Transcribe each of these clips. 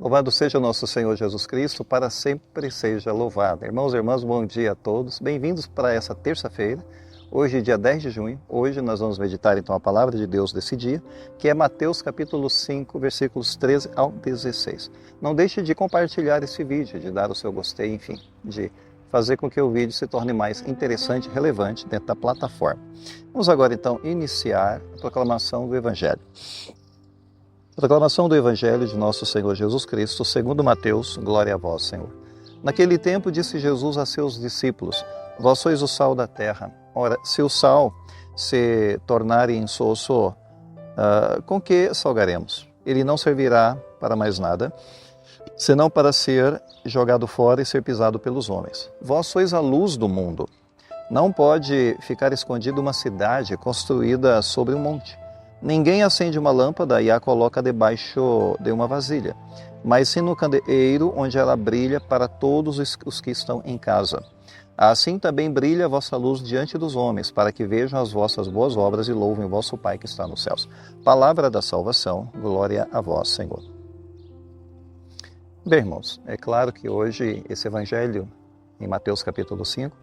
Louvado seja o nosso Senhor Jesus Cristo, para sempre seja louvado. Irmãos e irmãs, bom dia a todos. Bem-vindos para essa terça-feira, hoje dia 10 de junho. Hoje nós vamos meditar então a palavra de Deus desse dia, que é Mateus capítulo 5, versículos 13 ao 16. Não deixe de compartilhar esse vídeo, de dar o seu gostei, enfim, de fazer com que o vídeo se torne mais interessante e relevante dentro da plataforma. Vamos agora então iniciar a proclamação do Evangelho. Proclamação do Evangelho de nosso Senhor Jesus Cristo, segundo Mateus, glória a vós, Senhor. Naquele tempo disse Jesus a seus discípulos: vós sois o sal da terra. Ora, se o sal se tornar insosso, com que salgaremos? Ele não servirá para mais nada, senão para ser jogado fora e ser pisado pelos homens. Vós sois a luz do mundo. Não pode ficar escondida uma cidade construída sobre um monte. Ninguém acende uma lâmpada e a coloca debaixo de uma vasilha, mas sim no candeeiro, onde ela brilha para todos os que estão em casa. Assim também brilha a vossa luz diante dos homens, para que vejam as vossas boas obras e louvem o vosso Pai que está nos céus. Palavra da salvação, glória a vós, Senhor. Bem, irmãos, é claro que hoje esse evangelho, em Mateus capítulo 5,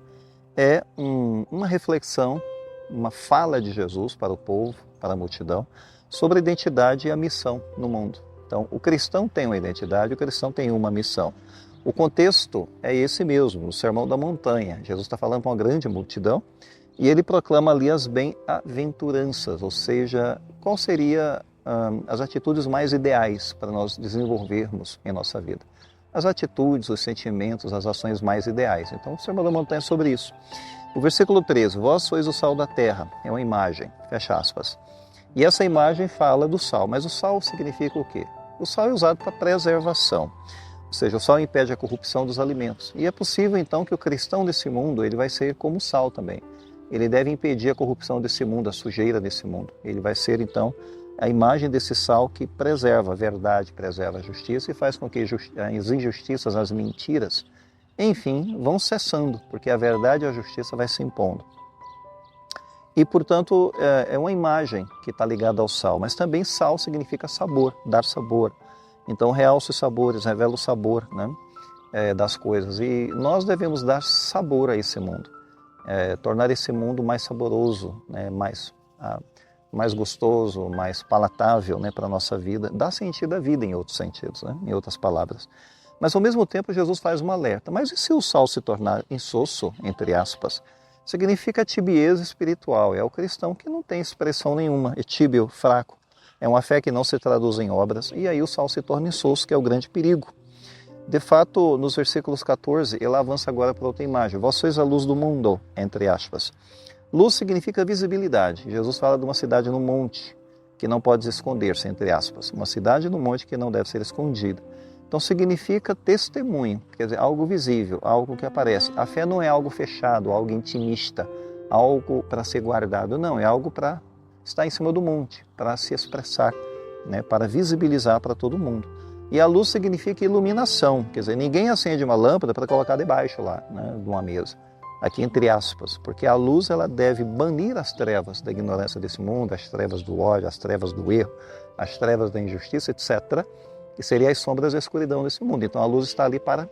é uma reflexão, uma fala de Jesus para o povo, para a multidão, sobre a identidade e a missão no mundo. Então, o cristão tem uma identidade, o cristão tem uma missão. O contexto é esse mesmo, o Sermão da Montanha. Jesus está falando para uma grande multidão e ele proclama ali as bem-aventuranças, ou seja, qual seria as atitudes mais ideais para nós desenvolvermos em nossa vida. As atitudes, os sentimentos, as ações mais ideais. Então, o Sermão da Montanha é sobre isso. O versículo 13, vós sois o sal da terra, é uma imagem, fecha aspas. E essa imagem fala do sal, mas o sal significa o quê? O sal é usado para preservação, ou seja, o sal impede a corrupção dos alimentos. E é possível então que o cristão desse mundo, ele vai ser como o sal também. Ele deve impedir a corrupção desse mundo, a sujeira desse mundo. Ele vai ser então a imagem desse sal que preserva a verdade, preserva a justiça e faz com que as injustiças, as mentiras, enfim, vão cessando, porque a verdade e a justiça vai se impondo. E, portanto, é uma imagem que está ligada ao sal, mas também sal significa sabor, dar sabor. Então, realça os sabores, revela o sabor, né, das coisas. E nós devemos dar sabor a esse mundo, tornar esse mundo mais saboroso, né, mais gostoso, mais palatável, né, para a nossa vida, dar sentido à vida em outros sentidos, né, em outras palavras. Mas, ao mesmo tempo, Jesus faz um alerta. Mas e se o sal se tornar insosso, entre aspas? Significa tibieza espiritual. É o cristão que não tem expressão nenhuma, é tíbio, fraco. É uma fé que não se traduz em obras. E aí o sal se torna insosso, que é o grande perigo. De fato, nos versículos 14, ele avança agora para outra imagem. Vós sois a luz do mundo, entre aspas. Luz significa visibilidade. Jesus fala de uma cidade no monte, que não pode esconder-se, entre aspas. Uma cidade no monte que não deve ser escondida. Então significa testemunho, quer dizer, algo visível, algo que aparece. A fé não é algo fechado, algo intimista, algo para ser guardado, não, é algo para estar em cima do monte, para se expressar, né, para visibilizar para todo mundo. E a luz significa iluminação, quer dizer, ninguém acende uma lâmpada para colocar debaixo lá, né, de uma mesa, aqui entre aspas, porque a luz ela deve banir as trevas da ignorância desse mundo, as trevas do ódio, as trevas do erro, as trevas da injustiça, etc., que seria as sombras da escuridão desse mundo. Então a luz está ali para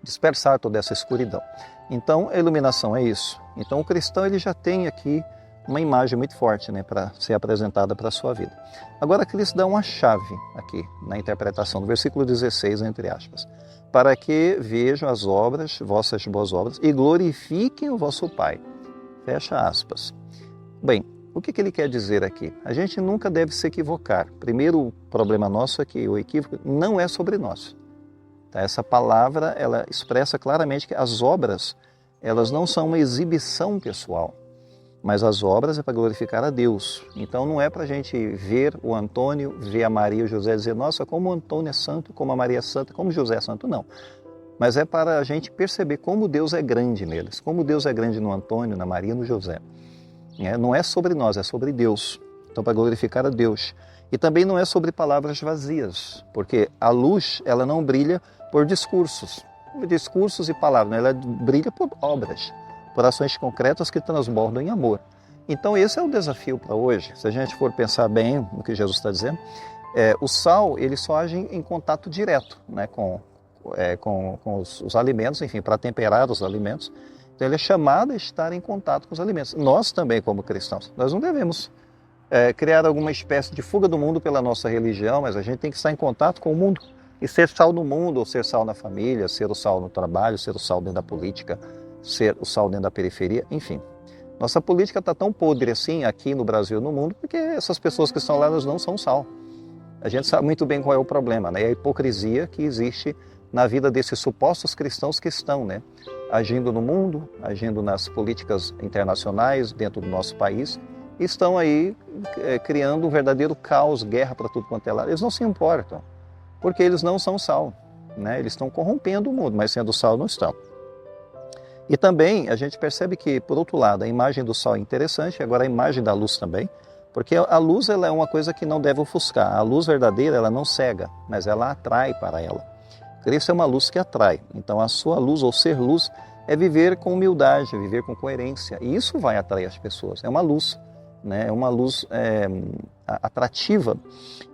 dispersar toda essa escuridão. Então a iluminação é isso. Então o cristão ele já tem aqui uma imagem muito forte, né, para ser apresentada para a sua vida. Agora Cristo dá uma chave aqui na interpretação do versículo 16, entre aspas. Para que vejam as obras, vossas boas obras, e glorifiquem o vosso Pai. Fecha aspas. Bem, o que ele quer dizer aqui? A gente nunca deve se equivocar. Primeiro, o problema nosso é que o equívoco não é sobre nós. Tá? Essa palavra, ela expressa claramente que as obras, elas não são uma exibição pessoal, mas as obras é para glorificar a Deus. Então não é para a gente ver o Antônio, ver a Maria e o José e dizer, nossa, como o Antônio é santo, como a Maria é santa, como o José é santo, não. Mas é para a gente perceber como Deus é grande neles, como Deus é grande no Antônio, na Maria e no José. Não é sobre nós, é sobre Deus. Então, para glorificar a Deus. E também não é sobre palavras vazias, porque a luz, ela não brilha por discursos e palavras, ela brilha por obras, por ações concretas que transbordam em amor. Então, esse é o desafio para hoje. Se a gente for pensar bem no que Jesus está dizendo, O sal, ele só age em contato direto, né, com os alimentos, enfim, para temperar os alimentos. Então ele é chamado a estar em contato com os alimentos. Nós também, como cristãos, nós não devemos criar alguma espécie de fuga do mundo pela nossa religião, mas a gente tem que estar em contato com o mundo. E ser sal no mundo, ou ser sal na família, ser o sal no trabalho, ser o sal dentro da política, ser o sal dentro da periferia, enfim. Nossa política está tão podre assim aqui no Brasil e no mundo, porque essas pessoas que estão lá, elas não são sal. A gente sabe muito bem qual é o problema, né? É a hipocrisia que existe na vida desses supostos cristãos que estão, né, agindo no mundo, agindo nas políticas internacionais, dentro do nosso país, e estão aí criando um verdadeiro caos, guerra para tudo quanto é lado. Eles não se importam, porque eles não são sal, né? Eles estão corrompendo o mundo, mas sendo sal não estão. E também a gente percebe que, por outro lado, a imagem do sal é interessante, agora a imagem da luz também, porque a luz ela é uma coisa que não deve ofuscar. A luz verdadeira ela não cega, mas ela atrai para ela. Cristo é uma luz que atrai. Então a sua luz, ou ser luz, é viver com humildade, viver com coerência. E isso vai atrair as pessoas. É uma luz, né? É uma luz atrativa.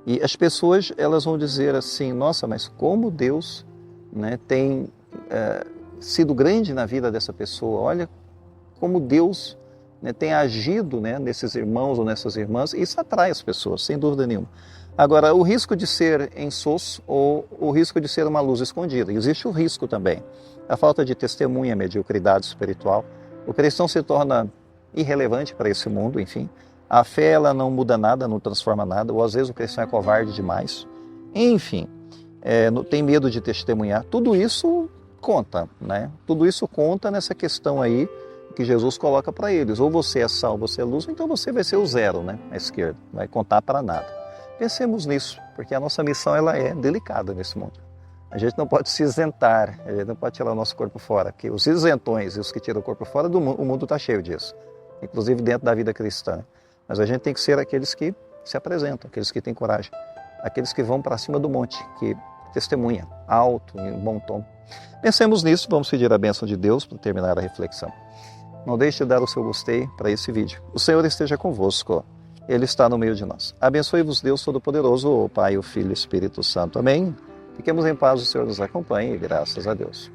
E as pessoas elas vão dizer assim, nossa, mas como Deus, né, tem sido grande na vida dessa pessoa. Olha como Deus, né, tem agido, né, nesses irmãos ou nessas irmãs. Isso atrai as pessoas, sem dúvida nenhuma. Agora, o risco de ser insosso ou o risco de ser uma luz escondida. Existe o risco também. A falta de testemunha, a mediocridade espiritual. O cristão se torna irrelevante para esse mundo, enfim. A fé ela não muda nada, não transforma nada. Ou às vezes o cristão é covarde demais. Enfim, tem medo de testemunhar. Tudo isso conta, né? Tudo isso conta nessa questão aí que Jesus coloca para eles. Ou você é sal, você é luz, ou então você vai ser o zero, né? À esquerda. Não vai contar para nada. Pensemos nisso, porque a nossa missão ela é delicada nesse mundo. A gente não pode se isentar, a gente não pode tirar o nosso corpo fora, porque os isentões e os que tiram o corpo fora, o mundo está cheio disso, inclusive dentro da vida cristã. Mas a gente tem que ser aqueles que se apresentam, aqueles que têm coragem, aqueles que vão para cima do monte, que testemunham, alto, em bom tom. Pensemos nisso, vamos pedir a bênção de Deus para terminar a reflexão. Não deixe de dar o seu gostei para esse vídeo. O Senhor esteja convosco. Ele está no meio de nós. Abençoe-vos Deus Todo-Poderoso, o Pai, o Filho e o Espírito Santo. Amém? Fiquemos em paz, o Senhor nos acompanhe, graças a Deus.